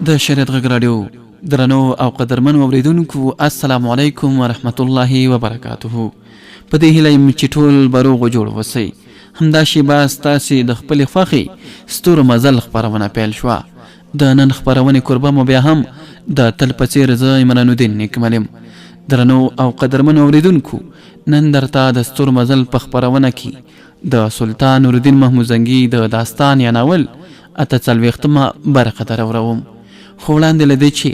د شریعت غږ راډیو درنو او قدرمنو اوریدونکو السلام علیکم ورحمت الله وبرکاته. په دې هیله یم چې ټول به روغ جوړ اوسئ. همدا شیبه ستاسې د خپلې خوښې ستورو مزل خپرونه پیل شوه. د نن خپرونې کوربه مو بیا هم د تل په څېر زه عمران الدین نیکمل یم. درنو او قدرمنو اوریدونکو، نن درته د ستورو مزل په خپرونه کې د سلطان نورالدین محمود زنګي د داستان یا ناول 48مه برخه دروروم. خو وړاندې له دې چې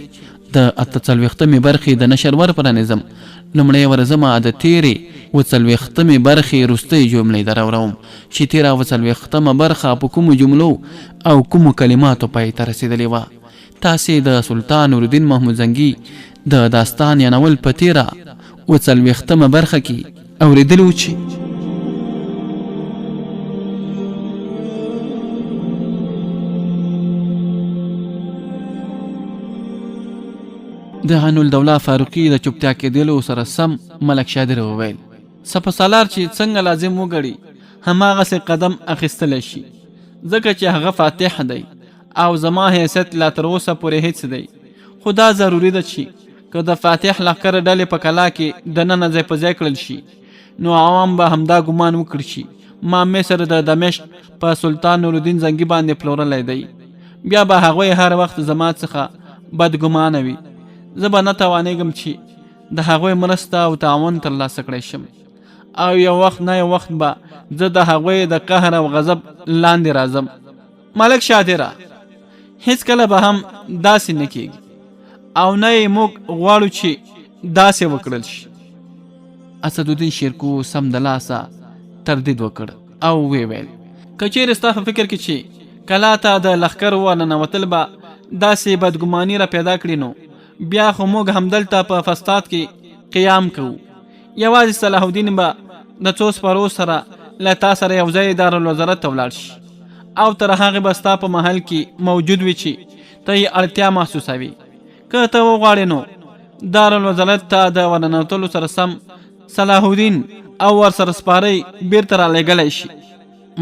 د 48مې برخې د نشر ور پرانیزم، لومړی ورځمه د تېرې 40مې برخې وروستۍ جملې دروروم چې تېره 40مه برخه په کومو جملو او کومو کلماتو پای ته رسېدلې وه. تاسې د سلطان نورالدین محمود زنګي د داستان یا ناول په تېره 40مه برخه کې اورېدلي وو چې د عین الدوله فاروقي د چوپتیا کېدلو سره سم ملک شادر وویل: سپه سالار چې څنګه لازم وګڼي هماغسې قدم اخیستلی شي، ځکه چې هغه فاتح دی او زما حیثیت لا تر اوسه پورې هیڅ دی. خو دا ضروري ده چې که د فاتح لښکر ډلې په کلا کې دننه ځای په ځای کړل شي، نو عوام به همدا ګمان وکړي چې ما مصر د دمشق په سلطان نورالدین زنګي باندې پلورلی دی. بیا به هغوی هر وخت زما څخه بدګمانه وي. زه به نه توانېږم چې د هغوی مرسته او تعاون ترلاسه کړی شم، او یو وخت نه یو وخت به زه د هغوی د قهر او غضب لاندې راځم. ملک شادره، هیڅکله به هم داسې نه کېږي او نه یې موږ غواړو چې داسې وکړل شي. اسدالدین شیرکو سم د لاسه تردید وکړ او ویې ویل: که چېرې ستا په فکر کې چې کلا ته د لښکر ورننوتل به داسې بدګماني را پیدا کړي، نو بیا خو موږ همدلته په فسطاط کې قیام کوو. یوازې صلاح الدین به د څو سپرو سره له تا سره یو ځای دارالوزارت ته ولاړ شي، او تر هغې به ستا په محل کې موجود وي چې ته یې اړتیا محسوسوي. که ته وغواړې نو دارالوزارت ته د ورننوتلو سره سم صلاح الدین او ورسره سپاری بیرته رالیږلی شي.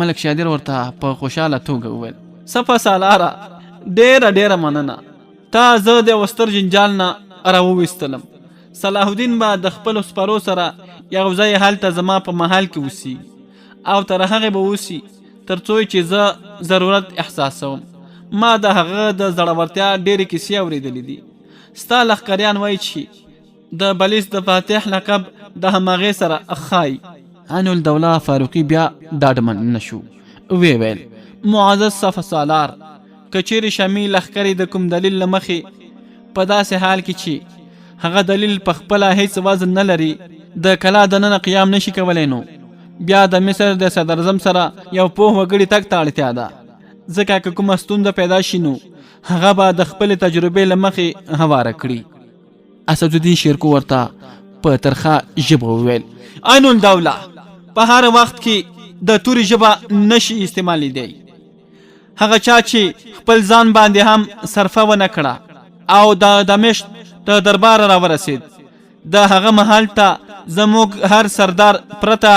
ملک شادر ورته په خوشحاله توګه وویل: سپه سالاره، ډېره مننه. تا زه د وستر جنجال نه راوویستلم. صلاح الدین به د خپلو سپرو سره یو ځای هلته زما په محل کې اوسي، او تر هغې به اوسي تر څو چې زه ضرورت احساسوم. ما د هغه د زړورتیا ډېرې کیسې اورېدلې دي. ستا لښکریان وایي چې د بلیس د فاتح لقب د هماغې سره ښایي. عین الدوله فاروقي بیا ډاډمن نه شو، ویې ویل: معزز سپه سالار، که چیرې شامي لښکرې د کوم دلیل له مخې په داسې حال کې چې هغه دلیل په خپله هیڅ وزن نه لري د کلا دننه قیام نشي کولی، نو بیا د مصر د صدر اعظم سره یو پوه وګړي تګ ته اړتیا ده، ځکه که کومه ستونزه پیدا شي نو هغه به د خپلې تجربې له مخې هواره کړي. اسدالدین شیرکو ورته په ترخه ژبه وویل: عین الدوله په هر وخت کې د تورې ژبه نشي استعمالیدی. هغه چا چې خپل ځان باندې هم صرفه ونه کړه او د دمشق د دربار را ورسید، د هغه محل ته زموږ هر سردار پرته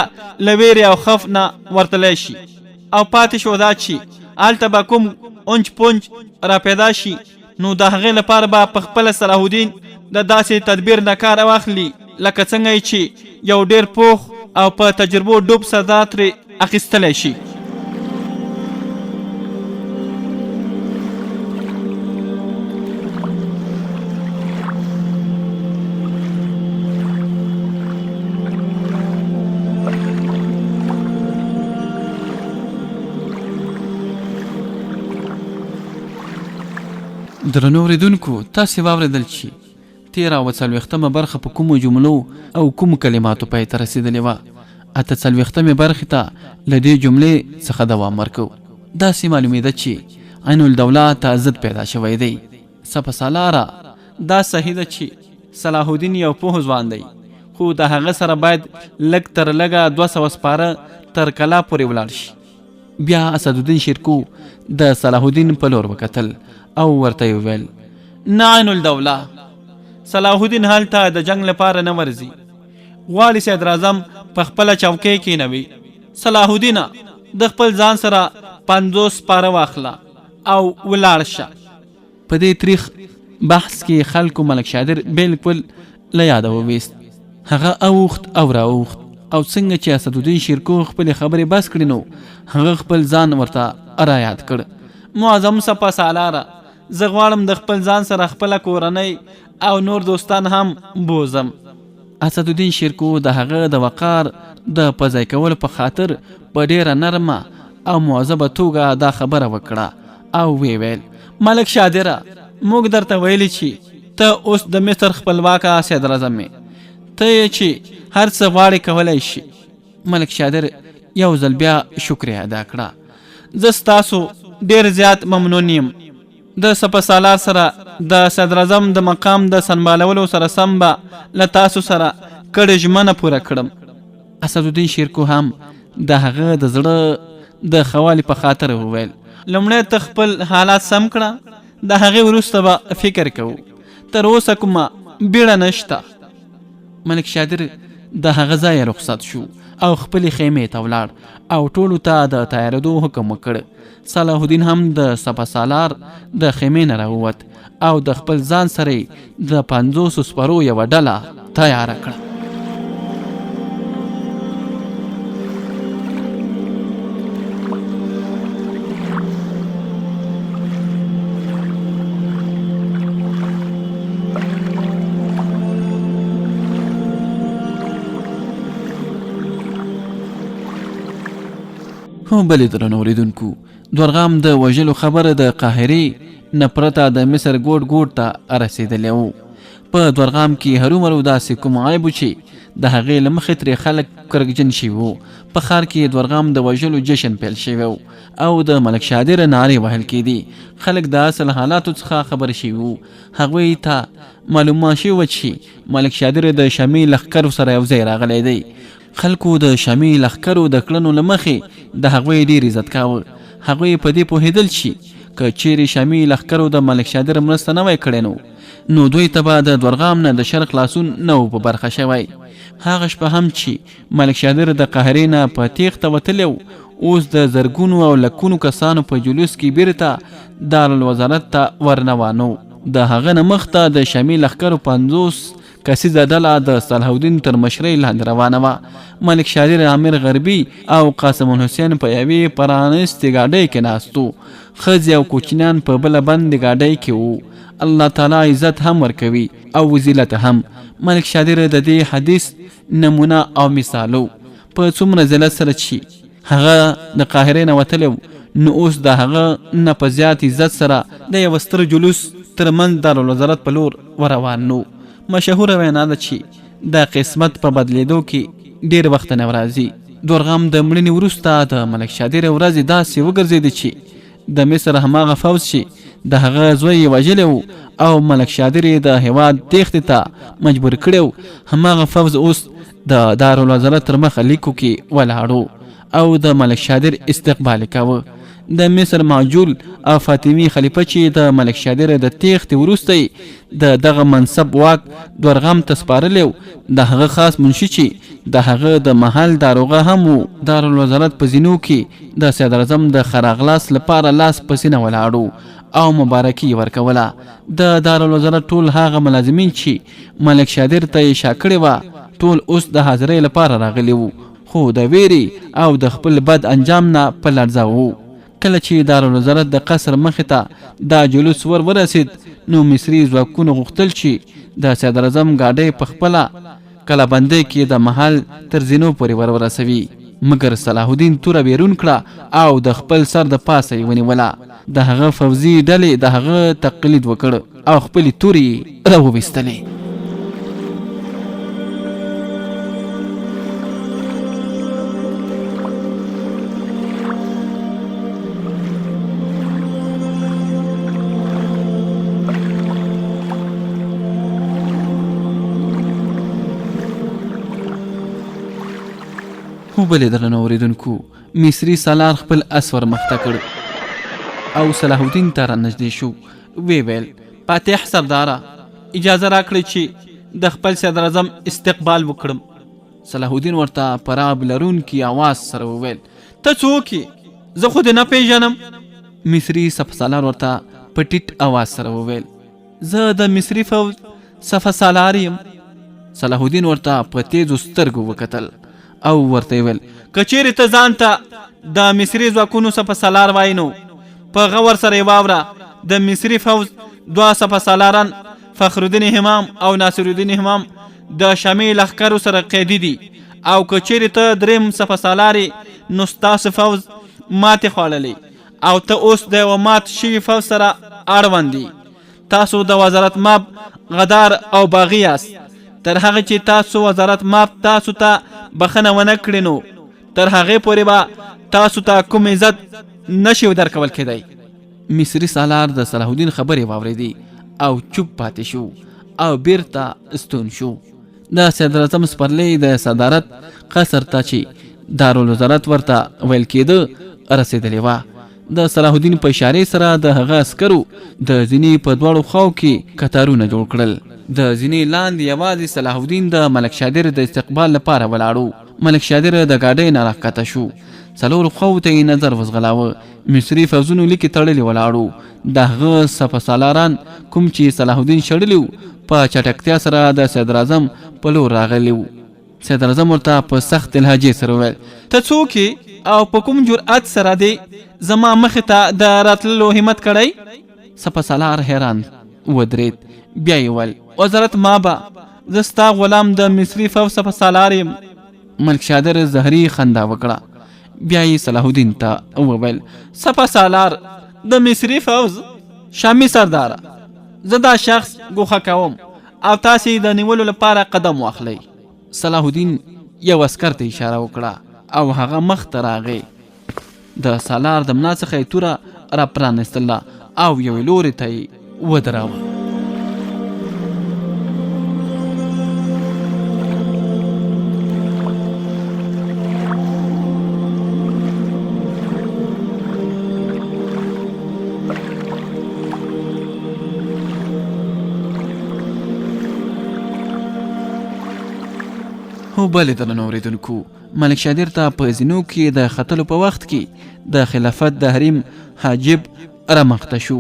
له ویرې او خوف نه ورتلی شي، او پاتې شو دا چې هلته به کوم اونچ پونچ را پیدا شي، نو د هغې لپاره به په خپله صلاح الدین د داسې تدبیر نه کار واخلي لکه څنګه چې یو ډېر پوخ او په تجربو ډوب سردار ترې اخیستلی شي. درنو اوریدونکو، تاسې واورېدل چې تېره 40مه برخه په کومو جملو او کومو کلماتو پای ته رسېدلې وه. 48مې برخې ته له دې جملې څخه دوام ورکوو. داسې معلومېده چې عین الدوله ته ضد پیدا شوی دی. سپه سالاره، دا صحیح ده چې صلاح الدین یو پوه ځوان دی، خو د هغه سره باید لږ تر لږه 200 سپاره تر کلا پورې ولاړ شي. بیا اسدالدین شیرکو د صلاح الدین په لور وکتل او ورته یې وویل: نه عین الدوله، صلاح الدین هلته د جنګ لپاره نه ورځي. غواړي صدر اعظم په خپله چوکۍ کېنوي. صلاح الدینه، د خپل ځان سره 50 سپاره واخله او ولاړ شه. په دې تاریخ بحث کې خلکو ملک شادر بالکل له یاده وویست. هغه اوښت او راوښت او څنګه چې اسدالدین شیرکو خپلې خبرې بس کړې نو هغه خپل ځان ورته رایاد کړ. معظم سپه سالاره، زه غواړم د خپل ځان سره خپله کورنۍ او نور دوستان هم بوزم. اسدالدین شیرکو د هغه د وقار د پځای کولو په خاطر په ډیره نرمه او مؤدبه توګه دا خبره وکړه او ویل: ملک شادره، موږ درته ویلي چې ته اوس د مصر خپلواکه صدراعظم یې، ته یې چې هر څه غواړې کولی شي. ملک شادر یو ځل بیا شکریه ادا کړه. زه ستاسو ډیر زیات ممنون یم. د سپه سالار سره د صدراعظم د مقام د سنبالولو سره سم به له تاسو سره کړې ژمنه پوره کړم. اسدالدین شیرکو هم د هغه د زړه د خوالي په خاطر وویل: لومړی ته خپل حالات سم کړه، د هغې وروسته به فکر کوو. تر اوسه کومه بیړه نشته. ملک شادر د هغه ځای رخصت شو او خپلې خیمې ته ولاړ او ټولو ته د تیارېدو حکم وکړ. صلاح الدین هم د سپه سالار د خیمې نه راووت او د خپل ځان سره د 50 سپرو یوه ډله تیاره کړه. هم بلې درنو اوریدونکو، دورغام د وژلو خبره د قاهرې نه پرته د مصر ګوټ ګوټ ته رسېدلی و. په دورغام کې هرومرو داسې کوم عیب و چې د هغې له مخې ترې خلک کرکجن شوي وو. په ښار کې دورغام د وژلو جشن پیل شوی و او د ملک شادر نارې وهل کېدې. خلک د اصل حالاتو څخه خبر شوي وو. هغوی ته معلومه شوي وه چې ملک شادر د شامي لښکرو سره یو ځای راغلی دی. خلکو د شامي لښکرو د کړنو له مخې د هغوی ډېر عزت کاوه. هغوی په دې پوهېدل چې که چیرې شامي لښکرو د ملک شادر مرسته نه وای کړې نو دوی ته به د دورغام نه د شرق خلاصون نه و په برخه شوی. هغه شپه هم چې ملک شادر د قاهرې نه په تیښته وتلی و، اوس د زرګونو او لکونو کسانو په جلوس کې بیرته دارالوزارت ته ورنوانو. د هغه نه مخته د شامي لښکرو 50 کسیزه ډله د صلاح الدین تر مشرۍ لاندې روانه وه. ملک شادر، عامر غربي او قاسم الحسین په یوې پرانستې ګاډۍ کې ناست وو. ښځې او کوچنیان په بله بندې ګاډۍ کې وو. الله تعالی عزت هم ورکوي او ذلت هم. ملک شادر د دې حدیث نمونه او مثالو. په څومره ذلت سره چې هغه د قاهرې نه وتلی و، نو اوس د هغه نه په زیات عزت سره د یوه ستر جلوس تر منځ دارالوزارت په لور وروان نو. مشهوره وینا ده چې د قسمت په بدلیدو کې ډیر وخت نه راځي. دورغام د مړینې وروسته د ملک شادر ورځې داسې وګرځېدې چې د مصر هماغه فوز چې د هغه زوی یې وژلی و او ملک شادر یې د هېواد تیښتې ته مجبور کړی و، هماغه فوز اوس د دارالوزارت تر مخه لیکو کې ولاړو او د ملک شادر استقبال کاوه. د مصر معجول او فاطمي خلیفه چې د ملک شادر د تیښتې وروسته د دغه منصب واک دورغام ته سپارلی و، د هغه خاص منشي چې د هغه د محل داروغه هم و، دارالوزارت په زینو کې د صدراعظم د خراغلاس لپاره لاس په سینه ولاړو او مبارکي ورکوله. د دارالوزارت ټول هغه ملازمین چې ملک شادر ته یې شا کړې وه ټول اوس د حاضرۍ لپاره راغلي وو، خو د ویرې او د خپل بد انجام نه په لړزه وو. کله چې دارالوزارت د قصر مخې ته دا جلوس ورسید نو مصري ځواکونو غوښتل چې د صدراعظم ګاډۍ په خپله کلابندۍ کې د محل تر زینو پورې ورسوي، مګر صلاح الدین توره بیرون کړه او د خپل سر د پاسه یې ونیوله. د هغه فوزي ډلې د هغه تقلید وکړ او خپلې تورې راوویستلې. خو بلې درنو اوریدونکو، مصري سالار خپل اس ور مخته کړ او صلاح الدین ته رانږدې شو. وی ویل: فاتح سرداره، اجازه راکړئ چې د خپل صدراعظم استقبال وکړم. صلاح الدین ورته په رعب لرونکي اواز سره وویل: ته څوک یې؟ زه خو دې نه پیژنم. مصري سپه سالار ورته په ټیټ اواز سره وویل زه د مصري فوج سپه سالار یم. صلاح الدین ورته په تیزو سترګو وکتل او ورته ویل که چیرې ته ځان ته د مصري ځواکونو سپه سالار وایې نو په غور سره یې واوره د مصري فوج 2 سپه سالاران فخرالدین همام او ناصرالدین همام د شامي لښکرو سره قیدي دي او که چیرې ته 3 سپه سالار یې نو ستاسو فوج ماتې خوړلی او ته اوس د یوه مات شوي فوج سره اړوند دي. تاسو د وزارت ماب غدار او باغي یاست. تر هغه چې تاسو وزارت ماب تاسو ته بخنه ونه کړي نو تر هغې پورې به تاسو ته کوم عزت نشي درکول کېدی. مصري سالار د صلاح الدین خبرې واورېدې او چوپ پاتې شو او بیرته ستون شو. د صدراعظم سپرلی د صدارت قصر ته چې دارالوزارت ورته ویل کېده رسېدلې وه. د صلاح الدین په اشارې سره د هغه عسکرو د زینې په دواړو خواو کې کتارونه جوړ کړل. د زینې لاندې یوازې صلاح الدین د ملک شادر د استقبال لپاره ولاړو. ملک شادر د ګاډۍ نه راښکته شو. 4 خواو ته یې نظر وزغلاوه. مصري فوځونو لیکې تړلې ولاړو. د هغه سپه سالاران کوم چې صلاح الدین شړلي وو په چټکتیا سره د صدراعظم په لور راغلي وو. صدراعظم ورته په سخت لهجې سره وویل ته څوک او په کوم جرأت سره دی زما مخې ته د راتللو همت کړی؟ سپه سالار حیران ودرېد. بیا یې وویل وزارت مابه زه ستا غلام د مصري فوج سپه سالار یم. ملک شادر زهري خندا وکړه. بیا یې صلاح الدین ته وویل سپه سالار د مصري فوج شامي سرداره زه دا شخص ګوښه کوم او تاسې د نیولو لپاره قدم واخلئ. صلاح الدین یو عسکر ته اشاره وکړه او هغه مخ ته راغی. د سالار د ملا څخه یې توره را پرانستله او یوې لورې ته یې ودراوه. هو بلې درنو اورېدونکو ملک شادر ته په زینو کې د ختلو په وخت کې د خلافت د حریم حاجب رامخته شو.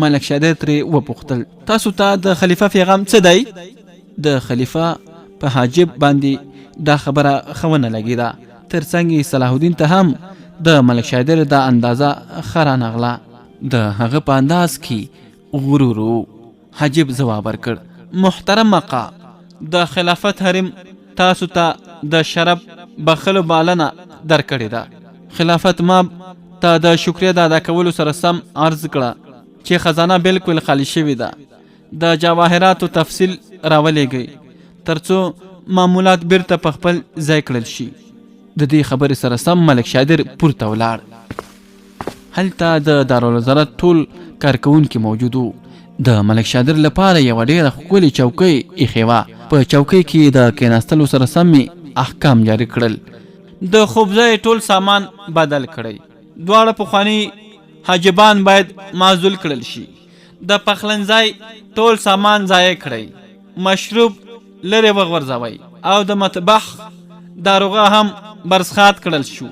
ملک شادر ترې وپوښتل تاسو ته د خلیفه پیغام څه دی؟ د خلیفه په حاجب باندې دا خبره ښه ونه لګېده. ترڅنګ صلاح الدین ته هم د ملک شادر دا اندازه ښه رانغله. د هغه په انداز کې غرور و. حاجب ځواب ورکړ محترم آقا د خلافت حریم تاسو ته د شرف بخلو بالنه درکړې ده. خلافت ماب ته د شکریه د ادا کولو سره سم عرض کړه چې خزانه بالکل خالی شوې ده. د جواهراتو تفصیل راولېږئ ترڅو معمولات بیرته په خپل ځای کړل شي. د دې خبرې سره سم ملک شادر پورته ولاړ. هلته د دارالوزارت ټول کارکوونکي موجود وو. د ملک شادر لپاره یوه ډېره ښکلې چوکۍ ایښې وه. په چوکۍ کې د کېناستلو سره سم احکام جاری کړل. د خوبځای ټول سامان بدل کړئ. دواړه پخواني حاجبان باید معزول کړل شي. د پخلنځای ټول سامان ضایع کړئ. مشروب لرې وغورځوئ او د مطبخ داروغه هم برسخات کړل شو.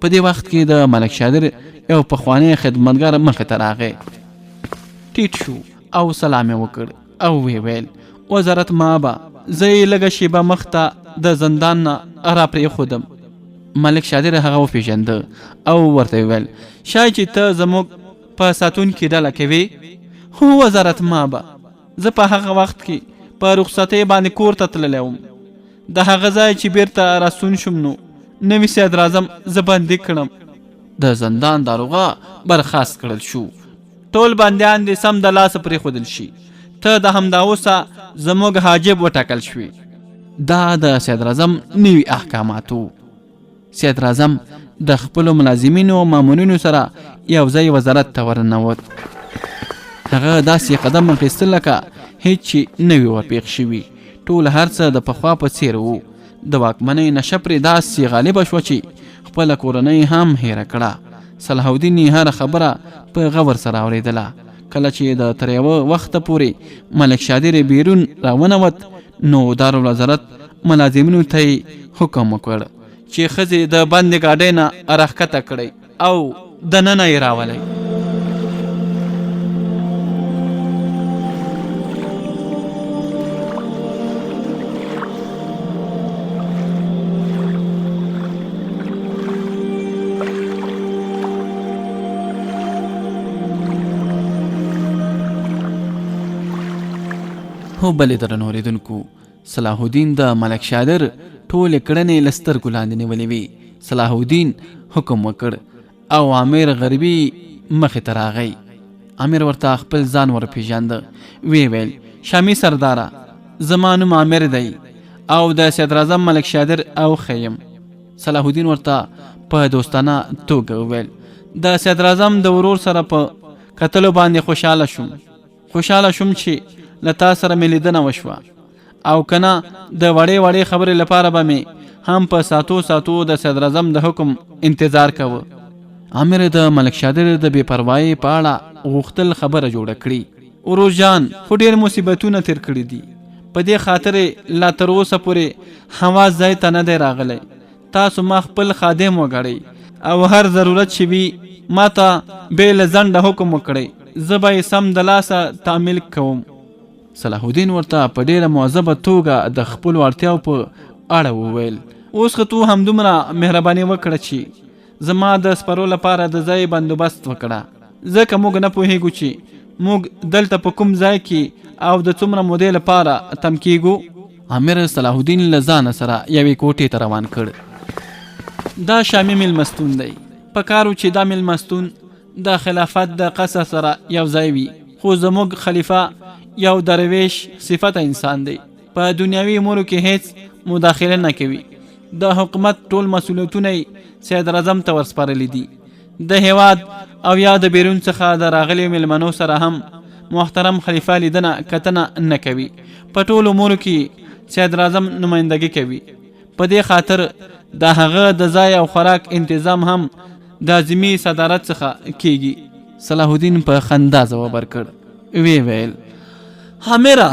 په دې وخت کې د ملک شادر یو پخوانی خدمتګار مخې ته راغی. ټیټ شو او سلام یې وکړ او ویې ویل وزارت مابه زه یې لږه شیبه مخته د زندان نه را پرېښودم. ملک شادر هغه وپېژنده او ورته ویل شاید چې ته زموږ په ساتونکي ډله کوې؟ هو وزارت مابه زه په هغه وخت کې په رخصتۍ باندې کور ته تللی وم. د هغه ځای چې بیرته راستون شوم نو نوي صدراعظم زه بندي کړم. د زندان داروغه برخاست کړل شو. ټول بندیان دې سم د لاسه پرېښودل شي. ته د همداوسه زموږ حاجب وټاکل شوي. دا د صدراعظم نوي احکاماتو. صدراعظم د خپلو ملازمینو او مامورینو سره یو ځای وزارت ته ورننوت. هغه داسې قدم اخیستل لکه هیڅ چې نه وي ورپېښ شوي. ټول هر څه د پخوا په څېر وو. د واکمنۍ نشه پرې داسې غالبه شوه چې خپله کورنۍ هم هیره کړه. صلاح الدین یې هره خبره په غور سره اورېدله. کله چې د تر یوه وخته پورې ملک شادر بیرون راونوت نو دارالوزارت ملازمینو ته یې حکم وکړ چې ښځې د بندې ګاډۍ نه راښکته کړئ او دننه یې راولئ. هو بلې درنو اوریدونکو، صلاح الدین د ملک شادر ټولې کړنې له سترګو لاندې نیولې وې. صلاح الدین حکم وکړ او عامر غربي مخې ته راغی. عامر ورته خپل ځان ورپېژانده. ویې ویل شامي سرداره، زما نوم عامر دی او د صدراعظم ملک شادر او خیم. صلاح الدین ورته په دوستانه توګه وویل د صدراعظم د ورور سره په کتلو باندې خوشحاله شوم چې له تا سره مې لیدنه وشوه، او کنه د وړې خبرې لپاره به مې هم په ساتو د صدراعظم د حکم انتظار کوه. عامر د ملک شادر د بې پروایۍ په اړه غوښتل خبره جوړه کړي. ورور جان خو ډېر مصیبتونه تیر کړي دي، په دې خاطر لا تر اوسه پورې حواس ځای ته نه دی راغلی. تاسو ما خپل خادم وګڼئ او هر ضرورت چې وي ما ته بې له ځنډه حکم وکړئ، زه به یې سم د لاسه تعمیل کوم. صلاح الدین ورته په ډېره مؤدبه توګه د خپلو اړتیاو په اړه وویل. اوس خو تو همدومره مهرباني وکړه چې زما د سپرو لپاره د ځای بندوبست وکړه، ځکه موږ نه پوهیږو چې موږ دلته په کوم ځای کې او د څومره مودې لپاره تم کیږو. عامر صلاح الدین له ځانه سره یوې کوټې ته روان کړ. دا شامي میلمستون دی، په کارو چې دا میلمستون د خلافت د قصر سره یو ځای وي، خو زموږ خلیفه یو درویش صفته انسان دی، په دنیاوي امورو کې هیڅ مداخله نه کوي. د حکومت ټول مسؤلیتونه صدراعظم ته ورسپارلي دي. د هیواد او یا د بیرون څخه د راغلیو میلمنو سره هم محترم خلیفه لیدنه کتنه نه کوي، په ټول امورو کې صدراعظم نمایندګي کوي. په دې خاطر د هغه د ځای او خوراک انتظام هم د اعظمي صدارت څخه کیږي. صلاح الدین په خندا ځواب ورکړ. وی ویل عامره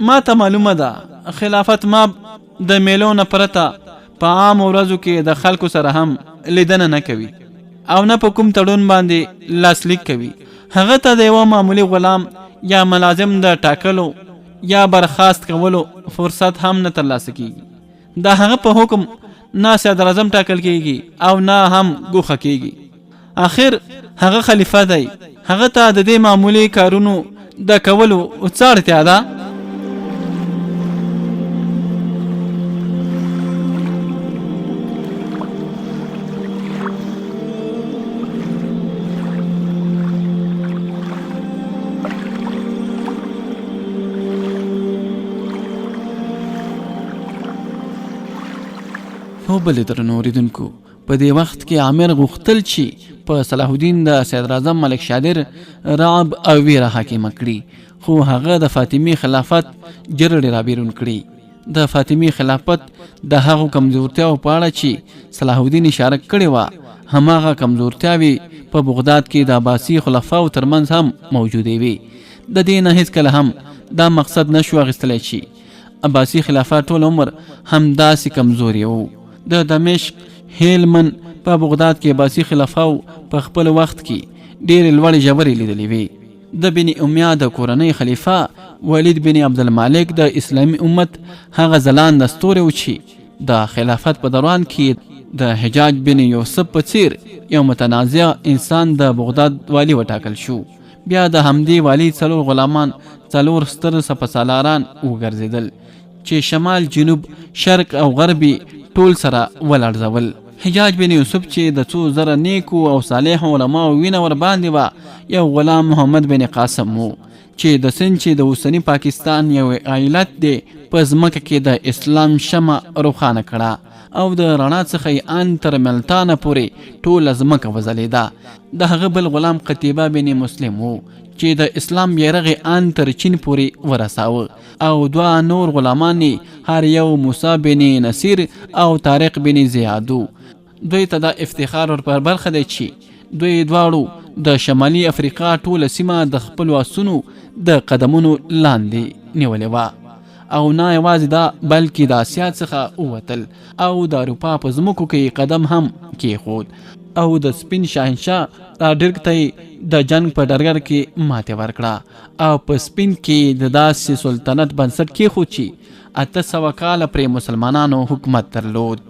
ما ته معلومه ده خلافت ما د میلو نه پرته په عام ورځو کې د خلکو سره هم لیدنه نه کوي او نه په کوم تړون باندې لاسلیک کوي. هغه ته د یوه معمولی غلام یا ملازم د ټاکلو یا برخاست کولو فرصت هم نه ترلاسه کیږي. د هغه په حکم نه صدراعظم ټاکل کیږي او نه هم ګوښه کیږي. آخر هغه خلیفه دی، هغه ته د دې معمولی کارونو د کولو څه اړتیا ده؟ هو بلې درنو اوریدونکو، په دې وخت کې عامر غوښتل چې په صلاح الدین د صدراعظم ملک شادر رعب او ویره حاکمه کړي، خو هغه د فاطمي خلافت جرړې رابیرون کړي. د فاطمي خلافت د هغو کمزورتیاو په اړه چې صلاح الدین اشاره کړې وه، هماغه کمزورتیاوې په بغداد کې د عباسي خلفاو ترمنځ هم موجودې وي. د دې نه هیڅکله هم دا مقصد نشو اخیستلی چې عباسي خلافت ټول عمر همداسې کمزوري وو. د دمشق هیلمن په بغداد کې عباسي خلفاو په خپل وخت کې ډېرې لوړې ژورې لیدلې وې. د بن امیه د کورنۍ خلیفه ولید بن عبدالمالک د اسلامي امت هغه ځلانده ستوری و چې د خلافت په دوران کې د حجاج بن یوسف په څیر یو متنازع انسان د بغداد والی وټاکل شو. بیا د همدې والی څلور غلامان، څلور ستر سپهسالاران وګرځېدل چې شمال، جنوب، شرق او غربي ټول سره ولړزول. حجاج بن یوسف چې د څو زره نیکو او صالح علماو وینه ور باندې وه، یو غلام محمد بن قاسم و چې د سند چې د اوسني پاکستان یو ایالت دی په ځمکه کې د اسلام شمع روښانه کړه او د رڼا څخه یې ان تر ملتانه پورې ټوله ځمکه وځلېده. د هغه بل غلام قتیبه بن مسلم و چې د اسلام بیرغ ان تر چین پورې ورساوه، او دوه نور غلامان هر یو موسی بن نصیر او طارق بن زیادو. دوی ته دا افتخار ور پر برخه دی چې دوی دواړو د شمالي افریقا ټوله سیمه د خپل آسونو د قدمونو لاندې نیولې وه، او نه یوازې دا بلکې د اسیا څخه ووتل او د اروپا په ځمکو کې قدم هم کېښود، او د سپین شاهنشاه راډرګ ته د جنگ په ډګر کې ماتې ورکړه او په سپین کې د داسې سلطنت بنسټ کېښود چې 800 کاله پرې مسلمانانو حکومت درلود.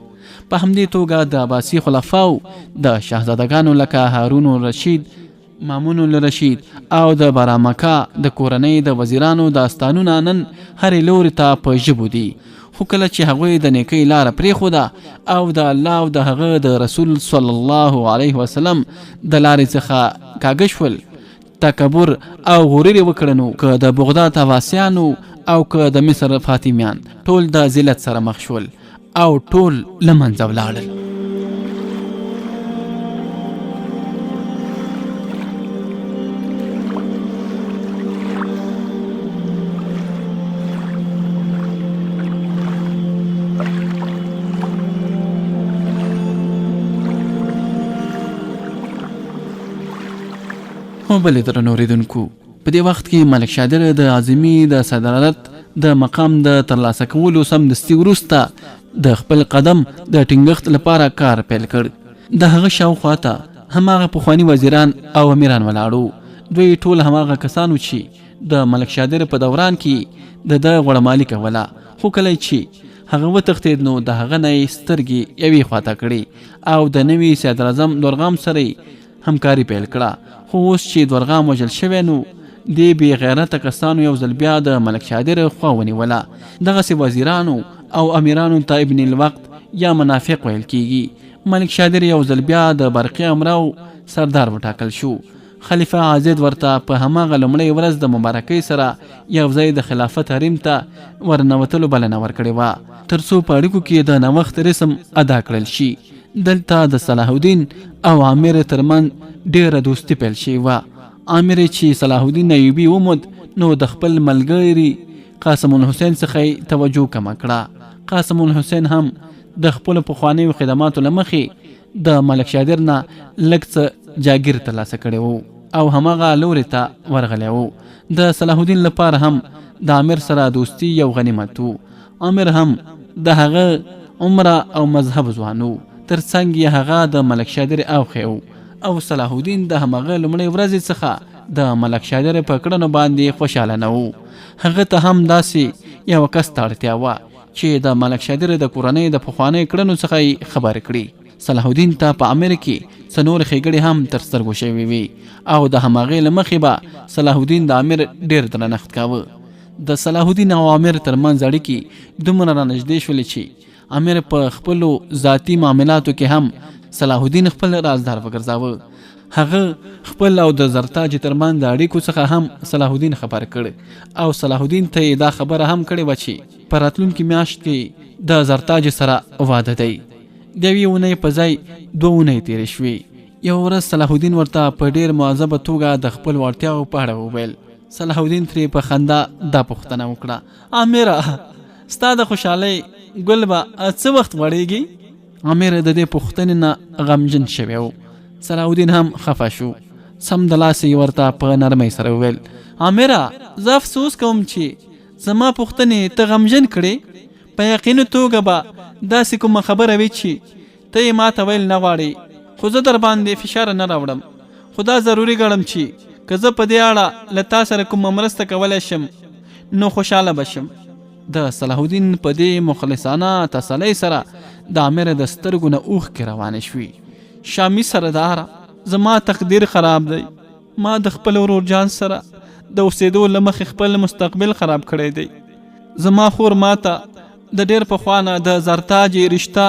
په همدې توګه د عباسي خلفاو د شاهزادګانو لکه هارون الرشید، مامون الرشید او د برامکا د کورنۍ د وزیرانو داستانونه نن هرې لوري ته په ژبو دي، خو کله چې هغوی د نیکۍ لاره پرېښوده او د الله او د هغه د رسول صلی الله علیه وسلم د لارې څخه کاږه شول، تکبر او غرور یې وکړه، نو که د بغداد عباسیانو او که د مصر فاطمیان ټول د ذلت سره مخ شول او ټول له منځه ولاړل. بلې درنو اوریدونکو، په دې وخت کې ملک شادر د اعظمي د صدارت د مقام د ترلاسه کولو سمدستي وروسته د خپل قدم د ټینګښت لپاره کار پیل کړ. د هغه شاوخوا ته هماغه پخواني وزیران او امیران ولاړو. دوی ټول هماغه کسانو چې د ملک شادر په دوران کې د غوړمالي کوله، خو کله چې هغه وتښتېد نو د هغه نه یې سترګې یوې خواته کړې او د نوي صدراعظم دورغام سره همکاري پیل کړه. خو اوس چې دورغام وژل شوی نو دې بې غیرته کسانو یو ځل بیا د ملک شادر خوا ونیوله. دغسې وزیرانو او امیرانو ته ابن الوقت یا منافق ویل کیږي. ملک شادر یو ځل بیا د برقي امراو سردار وټاکل شو. خلیفه عازد ورته په هماغه لومړۍ ورځ د مبارکۍ سره یو ځای د خلافت حریم ته ورنوتلو بلنه ورکړې وه، تر څو په اړیکو کې د نوښت رسم ادا کړل شي. دلته د صلاح الدین او عامر ترمن ډیره دوستي پیل شوې وه. عامر چې صلاح الدین ایوبي ومود نو د خپل ملګري قاسم الحسین څخه توجه کمه کړه. قاسم الحسین هم د خپلو پخوانیو خدماتو له مخې د ملک شادر نه لږ څه جاګیر ترلاسه کړی و او هماغه لوري ته ورغلی و. د صلاح الدین لپاره هم د عامر سره دوستي یو غنیمت و. عامر هم د هغه عمره او مذهب ځوان و، تر څنګ یې هغه د ملک شادر اوخی و او صلاح الدین د هماغه لومړۍ ورځې څخه د ملک شادر په کړنو باندې خوشحاله نه و. هغه ته هم داسې یو کس ته اړتیا وه چې د ملک شادر د کورنۍ د پخوانیو کړنو څخه یې خبر کړي. صلاح الدین ته په امیر کې څه نور ښېګړې هم تر سترګو شوې وي او د هماغې له مخې به صلاح الدین د امیر ډېر درنښت کاوه. د صلاح الدین او امیر ترمنځ اړیکې دومره رانږدې شولې چې امیر په خپلو ذاتي معاملاتو کې هم صلاح الدین خپل رازدار وګرځاوه. هغه خپل او د زرتاج ترمنځ د اړیکو څخه هم صلاح الدین خبر کړ او صلاح الدین ته دا خبره هم کړې وه چې په راتلونکي میاشت کې د زرتاج سره واده دی. د یوې اونۍ په ځای 2 اونۍ تېرې شوې. یو ورځ صلاح الدین ورته په ډېر مؤدبه توګه د خپل وړتیاو په اړه وویل. صلاح الدین ترې په خندا دا پوښتنه وکړه: امیره، ستا د خوشحالۍ ګل به څه وخت غوړېږي؟ امیر د دې پوښتنې نه غمجن شوی و. صلاح الدین هم خفه شو. سم د لاسه یې ورته په نرمۍ سره وویل: امیره، زه افسوس کوم چې زما پوښتنې ته غمجن کړې. په یقیني توګه به داسې کومه خبره وي چې ته یې ما ته ویل نه غواړې، خو زه در باندې فشار نه راوړم. خو دا ضروري ګڼم چې که زه په دې اړه له تا سره کومه مرسته کولی شم نو خوشحاله به شم. د صلاح الدین په دې مخلصانه تسلۍ سره د امیر د سترګو نه اوښکې روانې شوې. شامي سرداره، زما تقدیر خراب دی. ما د خپل ورور جان سره د اوسېدو له مخې خپل مستقبل خراب کړی دی. زما خور ما ته د ډېر پخوانه د زرتاج رشته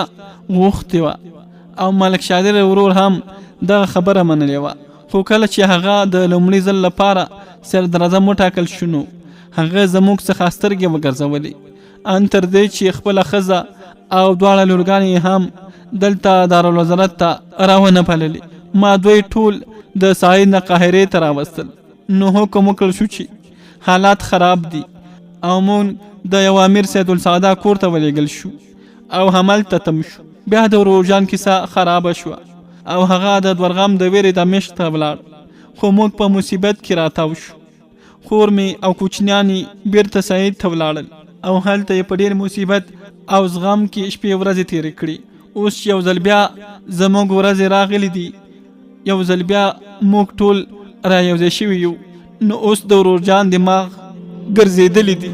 غوښتې وه او ملک شادر ورور هم دغه خبره منلې وه. خو کله چې هغه د لومړي ځل لپاره صدراعظم وټاکل شو نو هغه زموږ څخه سترګې وګرځولې، ان تر دې چې خپله ښځه او دواړه لورګانې هم دلته دارالوزارت ته راونه بللې. ما دوی ټول د سعید نه قاهرې ته راوستل. نو حکم وکړل شو چې حالات خراب دي او مونږ د یو امیر سید السعاده کور ته ولېږل شو او هملته تم شو. بیا د ورورجان کیسه خرابه شوه او هغه د دورغام د ویرې دمشق ته ولاړ. خو موږ په مصیبت کې راتاو شو. خور مې او کوچنیانې بیرته سعید ته ولاړل او هلته یې په ډېر مصیبت او زغم کې شپې ورځې تېرې کړې. اوس یو ځل بیا زموږ ورځې راغلي دي، یو ځل بیا موږ ټول را یوځای شوي یو. نو اوس د ورورجان دماغ ګرځېدلی دي.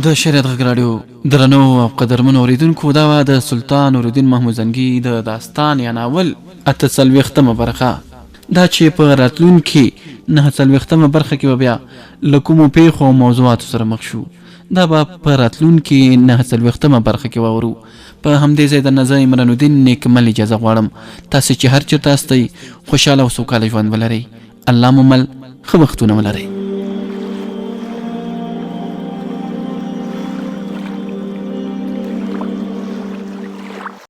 د شریعت غږ راډیو درنو او قدرمنو اوریدونکو، دا وه د سلطان نورالدین محمود زنګي د داستان یا ناول 48مه برخه. دا چې په راتلونکي 49مه برخه کې به بیا له کومو پیښو او موضوعاتو سره مخ شو، دا به په راتلونکي 49مه برخه کې واورو. په همدې ځای درنه زه عمران الدین نیکمل اجازه غواړم تاسې چې هر چېرته هستئ خوشحاله او سوکاله ژوند ولرئ. الله مو مل، ښه وختونه ولرئ.